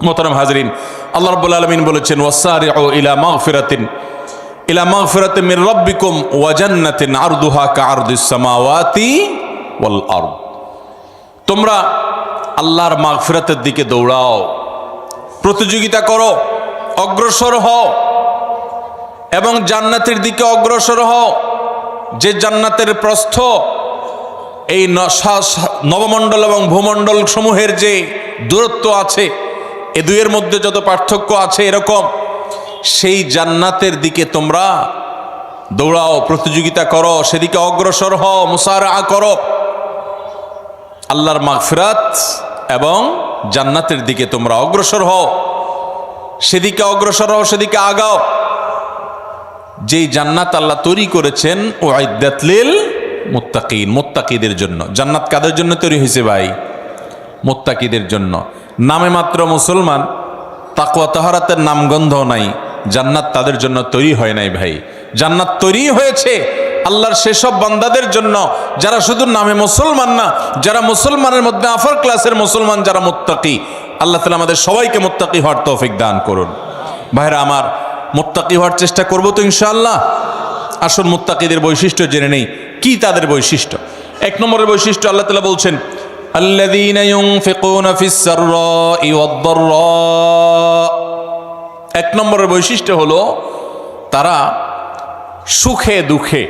মোহতারাম হাজরিন, আল্লাহ রাব্বুল আলামিন বলেছেন ওয়াসারিউ ইলা মাগফিরাতিন মির রাব্বিকুম ওয়া জান্নাতিন আরদুহা কাআরদিস সামাওয়াতি ওয়াল আরদ। তোমরা আল্লাহর মাগফিরাতের দিকে দৌড়াও, প্রতিযোগিতা করো, অগ্রসর হও এবং জান্নাতের দিকে অগ্রসর হও, যে জান্নাতের প্রস্থ এই নবমণ্ডল এবং ভূমণ্ডল সমূহের যে দূরত্ব আছে, এ দুয়ের মধ্যে যত পার্থক্য আছে এরকম, সেই জান্নাতের দিকে তোমরা দৌড়াও, প্রতিযোগিতা করো, সেদিকে অগ্রসর হও, মুসারাআ করো। আল্লাহর মাগফিরাত এবং জান্নাতের দিকে তোমরা অগ্রসর হও, সেদিকে অগ্রসর হও, সেদিকে আগাও। যেই জান্নাত আল্লাহ তৈরি করেছেন উইদ্দাত লিল মুত্তাকিন, মুত্তাকিদের জন্য। জান্নাত কাদের জন্য তৈরি হয়েছে ভাই? মুত্তাকিদের জন্য। নামে মাত্র মুসলমান, তাকওয়া তাহারাতের নামগন্ধ নাই, জান্নাত তাদের জন্য তৈরি হয় নাই ভাই। জান্নাত তৈরি হয়েছে আল্লাহর সেসব বান্দাদের জন্য যারা শুধু নামে মুসলমান না, যারা মুসলমানের মধ্যে আফার ক্লাসের মুসলমান, যারা মুত্তাকি। আল্লাহ তাআলা আমাদের সবাইকে মুত্তাকি হওয়ার তৌফিক দান করুন। ভাইরা আমার, মুত্তাকি হওয়ার চেষ্টা করবো তো ইনশাআল্লাহ। আসল মুত্তাকিদের বৈশিষ্ট্য জেনে নেই। কি তাদের বৈশিষ্ট্য? এক নম্বরের বৈশিষ্ট্য আল্লাহ তাআলা বলছেন আল্লাযীনা ইউনফিকুনা ফিস সাররাই ওয়াদ-দাররা। এক নম্বরের বৈশিষ্ট্য হলো তারা সুখে দুঃখে,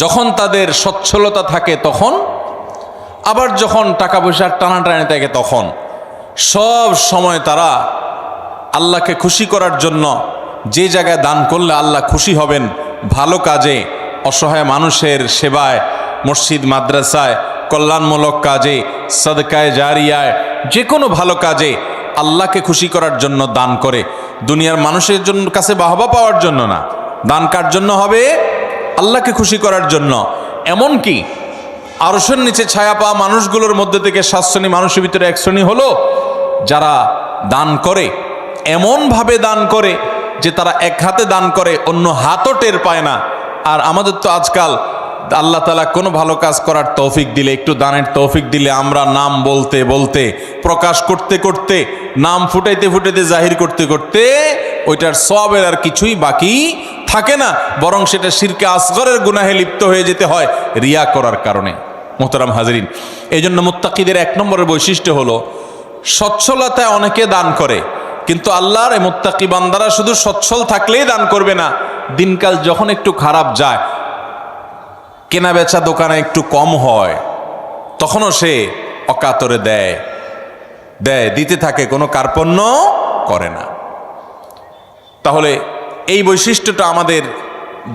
যখন তাদের সচ্ছলতা থাকে তখন, আবার যখন টাকা পয়সার টানাটানি থাকে তখন, সব সময় তারা আল্লাহকে খুশি করার জন্য যে জায়গায় দান করলে আল্লাহ খুশি হবেন, ভালো কাজে, অসহায় মানুষের সেবায়, মসজিদ মাদ্রাসায়, কল্যাণমূলক কাজে, সাদকায়ে জারিয়ায়, যে কোনো ভালো কাজে আল্লাহকে খুশি করার জন্য দান করে। দুনিয়ার মানুষের জন্য কাছে বাহবা পাওয়ার জন্য না, দান কার জন্য হবে? আল্লাহকে খুশি করার জন্য। এমনকি আরশের নিচে ছায়া পাওয়া মানুষগুলোর মধ্যে থেকে 7 শ্রেণী মানুষের ভিতরে 1 শ্রেণী হলো যারা দান করে, এমনভাবে দান করে যে তারা এক হাতে দান করে, অন্য হাতও টের পায় না। আর আমাদের তো আজকাল আল্লাহ তাআলা কোনো ভালো কাজ করার তৌফিক দিলে, একটু দানের তৌফিক দিলে, আমরা নাম বলতে বলতে, প্রকাশ করতে করতে, নাম ফুটাইতে ফুটাইতে, জাহির করতে করতে ওইটার সওয়াবের আর কিছুই বাকি থাকে না, বরং সেটা শিরকে আসগরের গুনাহে লিপ্ত হয়ে যেতে হয় রিয়া করার কারণে। মোহতারাম হাজরিন, এই জন্য মুত্তাকিদের 1 নম্বরের বৈশিষ্ট্য হলো সচ্ছলতায় অনেকে দান করে, কিন্তু আল্লাহর এই মুত্তাকি বান্দারা শুধু সচ্ছল থাকলেই দান করবে না, দিনকাল যখন একটু খারাপ যায়, কেনা বেচা দোকানে একটু কম হয়, তখনও সে অকাতরে দেয়, দিতে থাকে, কোনো কার্পণ্য করে না। তাহলে এই বৈশিষ্ট্যটা আমাদের,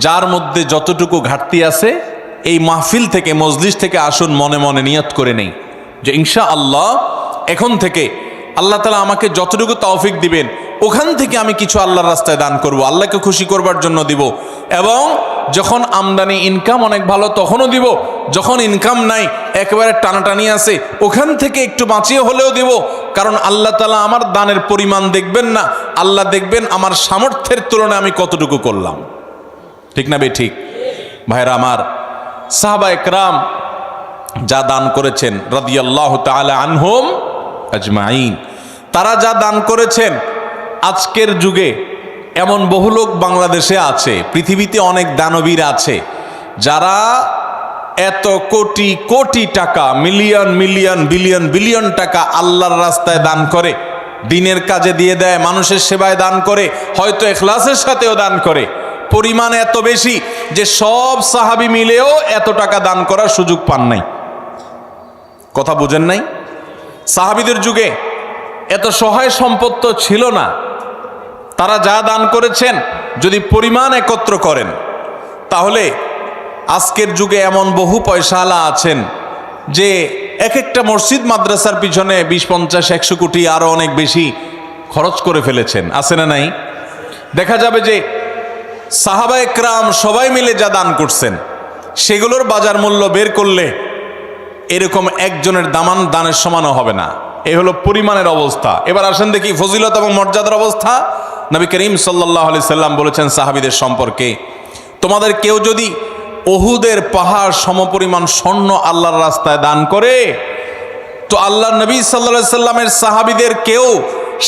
যার মধ্যে যতটুকু ঘাটতি আছে, এই মাহফিল থেকে, মজলিস থেকে আসুন মনে মনে নিয়ত করে নেই যে ইনশাআল্লাহ এখন থেকে আল্লাহ তাআলা আমাকে যতটুকু তৌফিক দিবেন ওখান থেকে আমি কিছু আল্লাহর রাস্তায় দান করব, আল্লাহকে খুশি করবার জন্য দিব। এবং যখন আমদানি ইনকাম অনেক ভালো তখনও দিব, যখন ইনকাম নাই, একেবারে টানাটানি আছে, ওখান থেকে একটু বাঁচিয়ে হলেও দিব। কারণ আল্লাহ তাআলা আমার দানের পরিমাণ দেখবেন না, আল্লাহ দেখবেন আমার সামর্থ্যের তুলনায় আমি কতটুকু করলাম। ঠিক না বে ঠিক? ভাইরা আমার, সাহাবায়ে কেরাম যা দান করেছেন রাদিয়াল্লাহু তাআলা আনহুম আজমাইন, তারা যা দান করেছেন, আজকের যুগে এমন বহু লোক বাংলাদেশে আছে, পৃথিবীতে অনেক দানবীর আছে যারা এত কোটি কোটি টাকা, মিলিয়ন মিলিয়ন বিলিয়ন বিলিয়ন টাকা আল্লাহর রাস্তায় দান করে, দিনের কাজে দিয়ে দেয়, মানুষের সেবায় দান করে, হয়তো ইখলাসের সাথেও দান করে। পরিমাণ এত বেশি যে সব সাহাবী মিলেও এত টাকা দান করার সুযোগ পান নাই। কথা বুঝেন নাই? সাহাবীদের যুগে এত সহায় সম্পদ তো ছিল না। তারা যা দান করেছেন যদি পরিমাণ একত্র করেন, তাহলে আজকের যুগে এমন বহু পয়সাওয়ালা আছেন যে এক একটা মসজিদ মাদ্রাসার পিছনে 20, 50, 100 কোটি আরো অনেক বেশি খরচ করে ফেলেছেন। আছে না নাই? দেখা যাবে যে সাহাবায়ে কেরাম সবাই মিলে যা দান করছেন সেগুলোর বাজার মূল্য বের করলে এরকম একজনের দানের সমানও হবে না। এই হলো পরিমাণের অবস্থা। এবার আসেন দেখি ফজিলত এবং মর্যাদার অবস্থা। নবী করিম সাল্লাল্লাহু আলাইহি সাল্লাম বলেছেন সাহাবীদের সম্পর্কে, তোমাদের কেউ যদি উহুদের পাহাড় সমপরিমাণ স্বর্ণ আল্লাহর রাস্তায় দান করে, তো আল্লাহর নবী সাল্লাল্লাহু আলাইহি সাল্লামের সাহাবীদের কেউ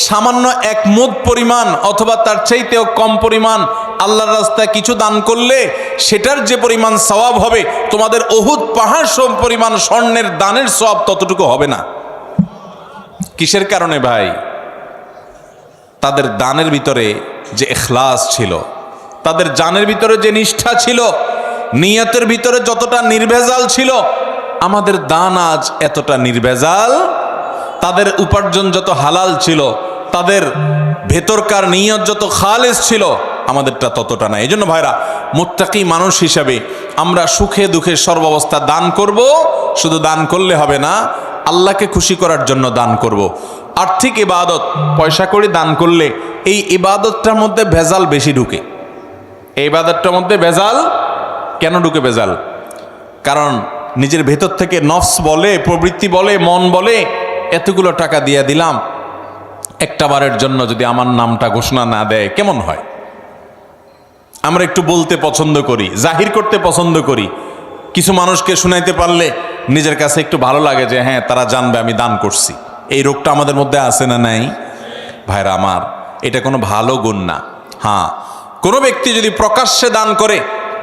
সামান্য 1 মুদ পরিমাণ অথবা তার চাইতেও কম পরিমাণ আল্লাহর রাস্তায় কিছু দান করলে সেটার যে পরিমাণ সওয়াব হবে, তোমাদের উহুদ পাহাড় সম পরিমাণ স্বর্ণের দানের সওয়াব ততটুকু হবে না। কিসের কারণে ভাই? তাদের দানের ভিতরে যে ইখলাস ছিল, তাদের জানের ভিতরে যে নিষ্ঠা ছিল, নিয়তের ভিতরে যতটা নির্ভেজাল ছিল, আমাদের দান আজ এতটা নির্ভেজাল। তাদের উপার্জন যত হালাল ছিল, তাদের ভেতরকার নিয়ত যত খালেস ছিল, আমাদেরটা ততটা না। এই জন্য ভাইরা, মুত্তাকি মানুষ হিসাবে আমরা সুখে দুঃখে সর্বাবস্থা দান করব। শুধু দান করলে হবে না, আল্লাহকে খুশি করার জন্য দান করব। আর্থিক ইবাদত পয়সা করে দান করলে এই ইবাদতটার মধ্যে ভেজাল বেশি ঢুকে। এই ইবাদতটার মধ্যে ভেজাল কেন ঢুকে? ভেজাল কারণ নিজের ভেতর থেকে নফস বলে, প্রবৃত্তি বলে, মন বলে, এতগুলো টাকা দিয়ে দিলাম, একটা বারের জন্য যদি আমার নামটা ঘোষণা না দেয় কেমন হয়? আমরা একটু বলতে পছন্দ করি, জাহির করতে পছন্দ করি। কিছু মানুষকে শুনাইতে পারলে নিজের কাছে একটু ভালো লাগে যে হ্যাঁ, তারা জানবে আমি দান করছি। এই রোগটা আমাদের মধ্যে আছে না নাই? ভাইরা আমার, এটা কোনো ভালো গুণ না। হ্যাঁ, কোনো ব্যক্তি যদি প্রকাশ্যে দান করে,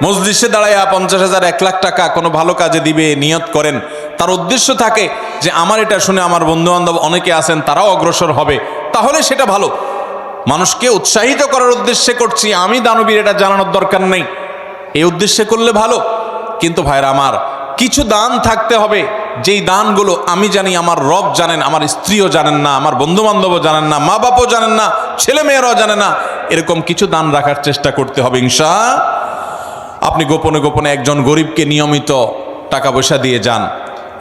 মজলিসে দাঁড়াইয়া 50,000 1 লাখ টাকা কোনো ভালো কাজে দিবে নিয়ত করেন, তার উদ্দেশ্য থাকে যে আমার এটা শুনে আমার বন্ধু বান্ধব অনেকে আছেন তারাও অগ্রসর হবে, তাহলে সেটা ভালো। মানুষকে উৎসাহিত করার উদ্দেশ্যে করছি, আমি দানবীর এটা জানানোর দরকার নেই, এই উদ্দেশ্যে করলে ভালো। কিন্তু ভাইরা আমার, কিছু দান থাকতে হবে যেই দানগুলো আমি জানি, আমার রব জানেন, আমার স্ত্রীও জানেন না, আমার বন্ধু বান্ধবও জানেন না, মা বাপও জানেন না, ছেলে মেয়েরাও জানে না। এরকম কিছু দান রাখার চেষ্টা করতে হবে ইনশাআল্লাহ। আপনি গোপনে গোপনে একজন গরিবকে নিয়মিত টাকা পয়সা দিয়ে যান,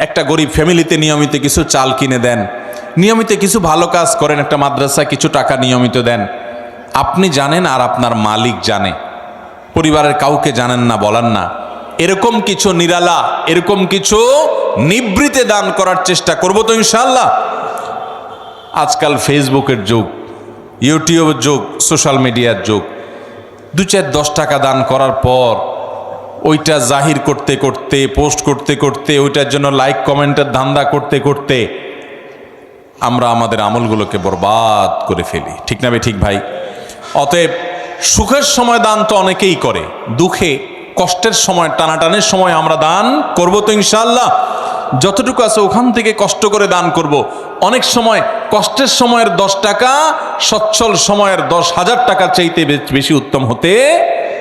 একটা গরিব ফ্যামিলিতে নিয়মিত কিছু চাল কিনে দেন, নিয়মিত কিছু ভালো কাজ করেন, একটা মাদ্রাসায় কিছু টাকা নিয়মিত দেন। আপনি জানেন আর আপনার মালিক জানে, পরিবারের কাউকে জানেন না, বলেন না। এরকম কিছু নিরালা, এরকম কিছু নিবৃতে দান করার চেষ্টা করব তো ইনশাআল্লাহ। আজকাল ফেসবুকের যুগ, ইউটিউবের যুগ, সোশ্যাল মিডিয়ার যুগ। 2-4-10 টাকা দান করার পর ওইটা জাহির করতে করতে, পোস্ট করতে করতে, ওইটার জন্য লাইক কমেন্টের ধান্দা করতে করতে আমরা আমাদের আমলগুলোকে বরবাদ করে ফেলি। ঠিক না ঠিক ভাই? অতএব সুখের সময় দান তো অনেকেই করে, দুঃখে কষ্টের সময়, টানাটানের সময় আমরা দান করব তো ইনশাআল্লাহ। যতটুকু আছে ওখান থেকে কষ্ট করে দান করব। অনেক সময় কষ্টের সময়ের 10 টাকা সচ্ছল সময়ের 10,000 টাকা চাইতে বেশি উত্তম হতে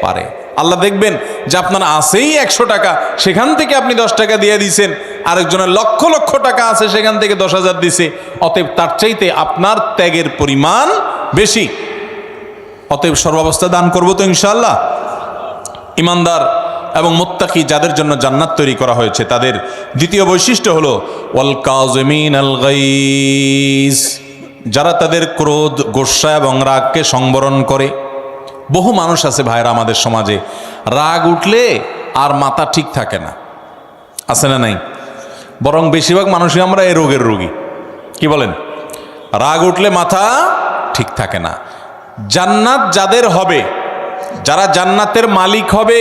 পারে। আল্লাহ দেখবেন যে আপনার আছেই 100 টাকা, সেখান থেকে আপনি 10 টাকা দিয়ে দিয়েছেন, আরেকজনের লক্ষ লক্ষ টাকা আছে, সেখান থেকে 10,000 দিছে। অতএব তার চাইতে আপনার ত্যাগের পরিমাণ বেশি। অতএব সর্বাবস্থা দান করব তো ইনশাআল্লাহ। ইমানদার এবং মুত্তাকি যাদের জন্য জান্নাত তৈরি করা হয়েছে, তাদের দ্বিতীয় বৈশিষ্ট্য হলো ওয়াল কাযিমিনাল গাইজ, যারা তাদের ক্রোধ, গোসা এবং রাগকে সংবরণ করে। বহু মানুষ আছে ভাইরা আমাদের সমাজে, রাগ উঠলে আর মাথা ঠিক থাকে না, আছে না নাই? বরং বেশিরভাগ মানুষই আমরা এই রোগের রোগী। কি বলেন? রাগ উঠলে মাথা ঠিক থাকে না। জান্নাত যাদের হবে, যারা জান্নাতের মালিক হবে,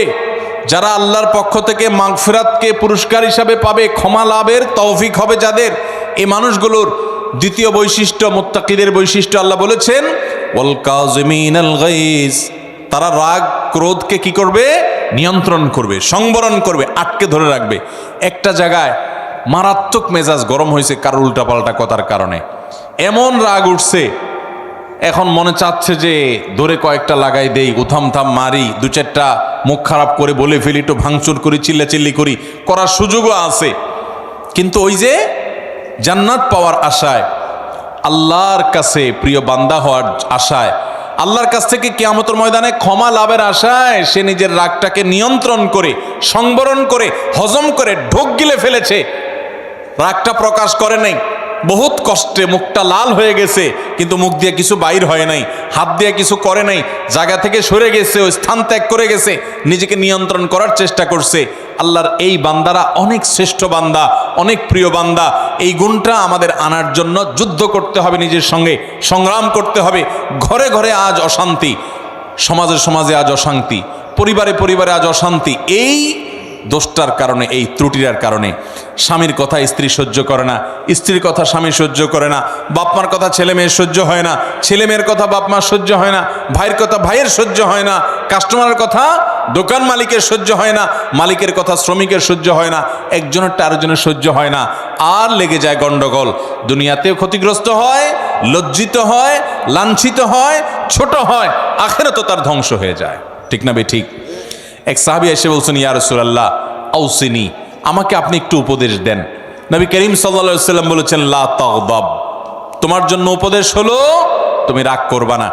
যারা আল্লাহর পক্ষ থেকে মাগফিরাতকে পুরস্কার হিসাবে পাবে, ক্ষমা লাভের তৌফিক হবে যাদের, এই মানুষগুলোর দ্বিতীয় বৈশিষ্ট্য, মুত্তাকিদের বৈশিষ্ট্য আল্লাহ বলেছেন ওয়াল কাযিমিনাল গাইজ, তারা রাগ ক্রোধকে কি করবে? নিয়ন্ত্রণ করবে, সংবরণ করবে, আটকে ধরে রাখবে। একটা জায়গায় মারাত্মক মেজাজ গরম হয়েছে কারোর উল্টাপাল্টা কথার কারণে, এমন রাগ উঠছে, এখন মনে চাচ্ছে যে ধরে কয়েকটা লাগাই দেই, উথাম থাম মারি, 2-4টা মুখ খারাপ করে বলে ফেলি, একটু ভাঙচুর করি, চিল্লাচিল্লি করি, করার সুযোগও আছে। কিন্তু ওই যে জান্নাত পাওয়ার আশায়, আল্লাহর কাছে প্রিয় বান্দা হওয়ার আশায়, আল্লাহর কাছ থেকে কিয়ামতের ময়দানে ক্ষমা লাভের আশায় সে নিজের রাগটাকে নিয়ন্ত্রণ করে, সংবরণ করে, হজম করে ঢোক গিলে ফেলেছে, রাগটা প্রকাশ করে নাই। বহুত কষ্টে মুখটা লাল হয়ে গেছে, কিন্তু মুখ দিয়ে কিছু বাইর হয় নাই, হাত দিয়ে কিছু করে নাই, জায়গা থেকে সরে গেছে, ওই স্থান ত্যাগ করে গেছে, নিজেকে নিয়ন্ত্রণ করার চেষ্টা করছে। আল্লাহর এই বান্দারা অনেক শ্রেষ্ঠ বান্দা, অনেক প্রিয় বান্দা। এই গুণটা আমাদের আনার জন্য যুদ্ধ করতে হবে, নিজের সঙ্গে সংগ্রাম করতে হবে। ঘরে ঘরে আজ অশান্তি, সমাজে সমাজে আজ অশান্তি, পরিবারে পরিবারে আজ অশান্তি, এই দোষটার কারণে, এই ত্রুটির কারণে। স্বামীর কথা স্ত্রী সহ্য করে না, স্ত্রীর কথা স্বামী সহ্য করে না, বাপ মার কথা ছেলে মেয়ের সহ্য হয় না, ছেলে মেয়ের কথা বাপ মার সহ্য হয় না, ভাইয়ের কথা ভাইয়ের সহ্য হয় না, কাস্টমারের কথা দোকান মালিকের সহ্য হয় না, মালিকের কথা শ্রমিকের সহ্য হয় না, একজনেরটা আরেকজনের সহ্য হয় না, আর লেগে যায় গন্ডগোল। দুনিয়াতেও ক্ষতিগ্রস্ত হয়, লজ্জিত হয়, লাঞ্ছিত হয়, ছোট হয়, আখিরাতেও তার ধ্বংস হয়ে যায়। ঠিক না বে ঠিক? এক সাহাবী এসে বলছেন, ইয়া রাসূলুল্লাহ আউসিনি, আমাকে আপনি একটু উপদেশ দেন। নবী করিম সাল্লাল্লাহু আলাইহি ওয়াসাল্লাম বলেছেন, লা তাগদাব, তোমার জন্য উপদেশ হলো তুমি রাগ করবা না।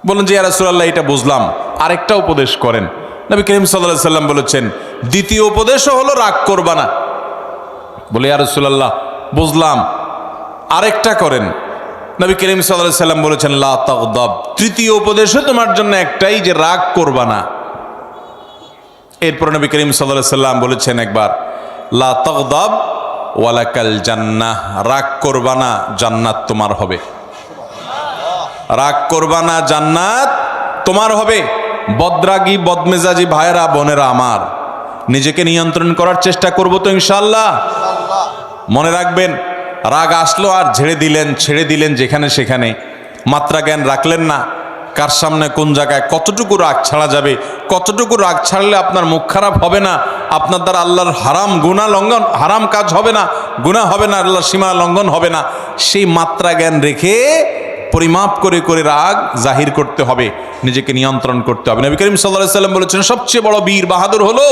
বলেন যে ইয়া রাসূলুল্লাহ এটা বুঝলাম, আরেকটা উপদেশ করেন। নবী করিম সাল্লাল্লাহু আলাইহি ওয়াসাল্লাম বলেছেন, দ্বিতীয় উপদেশও হলো রাগ করবা না। বলে ইয়া রাসূলুল্লাহ বুঝলাম, আরেকটা করেন। নবী করিম সাল্লাল্লাহু আলাইহি ওয়াসাল্লাম বলেছেন, লা তাগদাব, তৃতীয় উপদেশও তোমার জন্য একটাই, যে রাগ করবা না। এরপর নবী করিম সাল্লাল্লাহু আলাইহি ওয়াসাল্লাম বলেছেন একবার, লা তাগদাব ওয়ালাকাল জান্নাহ, রাগ করবা না, জান্নাত তোমার হবে। রাগ করবা না, জান্নাত তোমার হবে। বদরাগী বদমেজাজি ভাইরা বোনেরা আমার, নিজেকে নিয়ন্ত্রণ করার চেষ্টা করব তো ইনশাআল্লাহ। মনে রাখবেন, রাগ আসলো আর ছেড়ে দিলেন যেখানে সেখানে, মাত্রা জ্ঞান রাখলেন না কার সামনে কোন জায়গায় কতটুকু রাগ ছাড়া যাবে, কতটুকু রাগ ছাড়লে আপনার মুখ খারাপ হবে না, আপনার দ্বারা আল্লাহর হারাম কাজ হবে না, গুনাহ হবে না, আল্লাহর সীমা লঙ্ঘন হবে না, সেই মাত্রা জ্ঞান রেখে পরিমাপ করে করে রাগ জাহির করতে হবে, নিজেকে নিয়ন্ত্রণ করতে হবে। নবী করিম সাল্লাল্লাহু আলাইহি ওয়াসাল্লাম বলেছেন, সবচেয়ে বড় বীর বাহাদুর হলো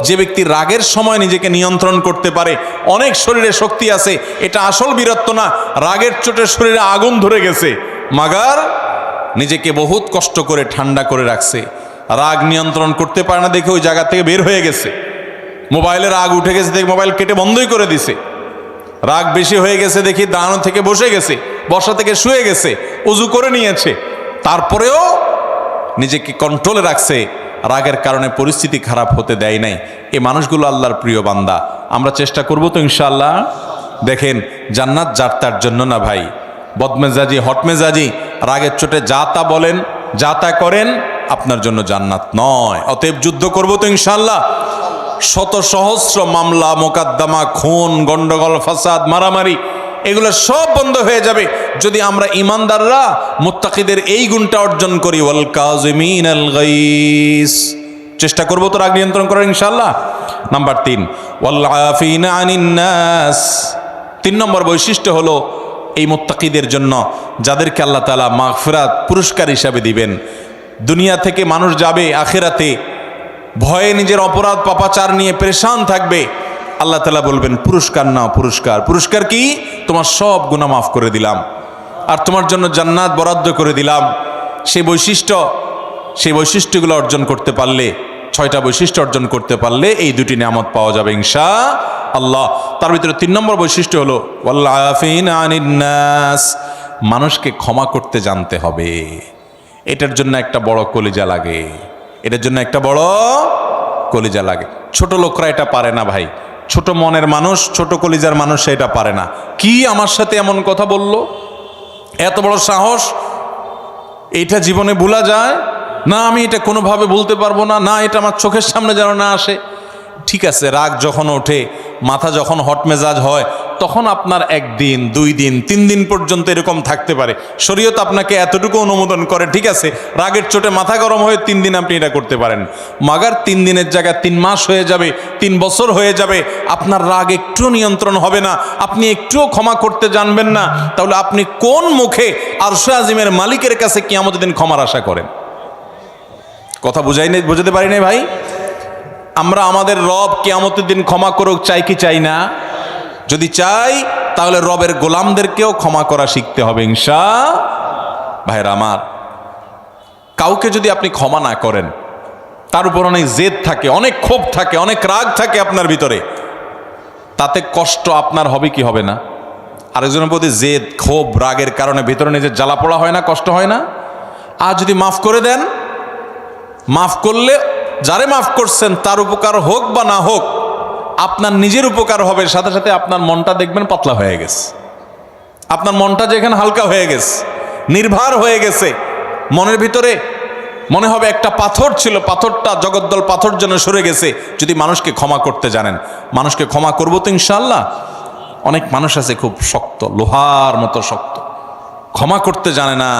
যে ব্যক্তি রাগের সময় নিজেকে নিয়ন্ত্রণ করতে পারে। অনেক শরীরে শক্তি আছে, এটা আসল বীরত্ব না, রাগের চোটে শরীরে আগুন ধরে গেছে, মাগার নিজেকে বহুত কষ্ট করে ঠান্ডা করে রাখছে। রাগ নিয়ন্ত্রণ করতে পারে না দেখে ওই জায়গা থেকে বের হয়ে গেছে। মোবাইলে রাগ উঠে গেছে দেখে মোবাইল কেটে বন্ধই করে দিছে। রাগ বেশি হয়ে গেছে দেখি দাঁড়ানো থেকে বসে গেছে, বসা থেকে শুয়ে গেছে, উজু করে নিয়েছে, তারপরেও নিজেকে কন্ট্রোলে রাখছে, রাগের কারণে পরিস্থিতি খারাপ হতে দেয় নাই। এই মানুষগুলো আল্লাহর প্রিয় বান্দা। আমরা চেষ্টা করব তো ইনশাআল্লাহ। দেখেন, জান্নাত যার তার জন্য না ভাই। বদমেজাজি হটমেজাজি রাগের চোটে যা তা বলেন, যা তা করেন, আপনার জন্য জান্নাত নয়। অতএব যুদ্ধ করব তো ইনশাআল্লাহ। শত সহস্র মামলা মোকদ্দমা, খুন, গন্ডগোল, ফাসাদ, মারামারি, এগুলো সব বন্ধ হয়ে যাবে যদি আমরা ইমানদাররা মুত্তাকিদের এই গুণটা অর্জন করি, ওয়াল কাযিমিনাল গাইস। চেষ্টা করব তো রাগ নিয়ন্ত্রণ করার ইনশাআল্লাহ। নাম্বার 3, ওয়াল আফিনা আনিন নাস। 3 নম্বর বৈশিষ্ট্য হলো এই মুত্তাকিদের জন্য, যাদেরকে আল্লাহ তাআলা মাগফিরাত পুরস্কার হিসাবে দিবেন। দুনিয়া থেকে মানুষ যাবে আখিরাতে ভয়ে নিজের অপরাধ পাপাচার নিয়ে পেরেশান থাকবে, আল্লাহ তাআলা বলবেন পুরস্কার নাও, পুরস্কার। পুরস্কার কি? তোমার সব গুনাহ মাফ করে দিলাম আর তোমার জন্য জান্নাত বরাদ্দ করে দিলাম। সেই বৈশিষ্ট্যগুলো অর্জন করতে পারলে, 6টা বৈশিষ্ট্য অর্জন করতে পারলে এই 2টি নিয়ামত পাওয়া যাবে ইনশাআল্লাহ। তার ভিতরে 3 নম্বর বৈশিষ্ট্য হলো ওয়াল আফিনা আনিন নাস, মানুষকে ক্ষমা করতে জানতে হবে। এটার জন্য একটা বড় কলিজা লাগে, এটার জন্য একটা বড় কলিজা লাগে। ছোট লোকরা এটা পারে না ভাই, ছোট মনের মানুষ, ছোট কলিজার মানুষ এটা পারে না। কি আমার সাথে এমন কথা বলল, এত বড় সাহস, এটা জীবনে ভোলা যায় না, আমি এটা কোনোভাবে বলতে পারবো না, না এটা আমার চোখের সামনে যেন না আসে। ঠিক আছে, রাগ যখন ওঠে, মাথা যখন হট মেজাজ হয়, তখন আপনার 1 দিন 2 দিন 3 দিন পর্যন্ত এরকম থাকতে পারে। শরীয়ত আপনাকে এতটুকু অনুমোদন করে, ঠিক আছে, রাগের চোটে মাথা গরম হয়ে 3 দিন আপনি এটা করতে পারেন। মাগার 3 দিনের জায়গায় 3 মাস হয়ে যাবে, 3 বছর হয়ে যাবে, আপনার রাগ একটু নিয়ন্ত্রণ হবে না, আপনি একটুও ক্ষমা করতে জানবেন না, তাহলে আপনি কোন মুখে আরশে আজিমের মালিকের কাছে কিয়ামতের দিন ক্ষমার আশা করেন? কথা বুঝাতে পারি নাই ভাই? আমরা আমাদের রব কিয়ামতের দিন ক্ষমা করুক চাই কি চাই না? যদি চাই তাহলে রবের গোলামদেরকেও ক্ষমা করা শিখতে হবে ইনশাআল্লাহ। ভাইরা আমার, কাউকে যদি আপনি ক্ষমা না করেন, তার উপর অনেক জেদ থাকে, অনেক ক্ষোভ থাকে, অনেক রাগ থাকে আপনার ভিতরে, তাতে কষ্ট আপনার হবে কি হবে না? আরেকজনের প্রতি জেদ, ক্ষোভ, রাগের কারণে ভিতরে নিজের জ্বালা পোড়া হয় না, কষ্ট হয় না? আর যদি মাফ করে দেন, মাফ করলে যারে মাফ করছেন তার উপকার হোক বা না হোক, আপনার নিজের উপকার হবে, সাথে সাথে আপনার মনটা দেখবেন পাতলা হয়ে গেছে, আপনার মনটা যেখানে হালকা হয়ে গেছে, নির্ভার হয়ে গেছে, মনের ভিতরে মনে হবে একটা পাথর ছিল, পাথরটা জগদ্দল পাথর যেন সরে গেছে। যদি মানুষকে ক্ষমা করতে জানেন, মানুষকে ক্ষমা করবো তো ইনশাআল্লাহ। অনেক মানুষ আছে খুব শক্ত, লোহার মতো শক্ত, ক্ষমা করতে জানে না।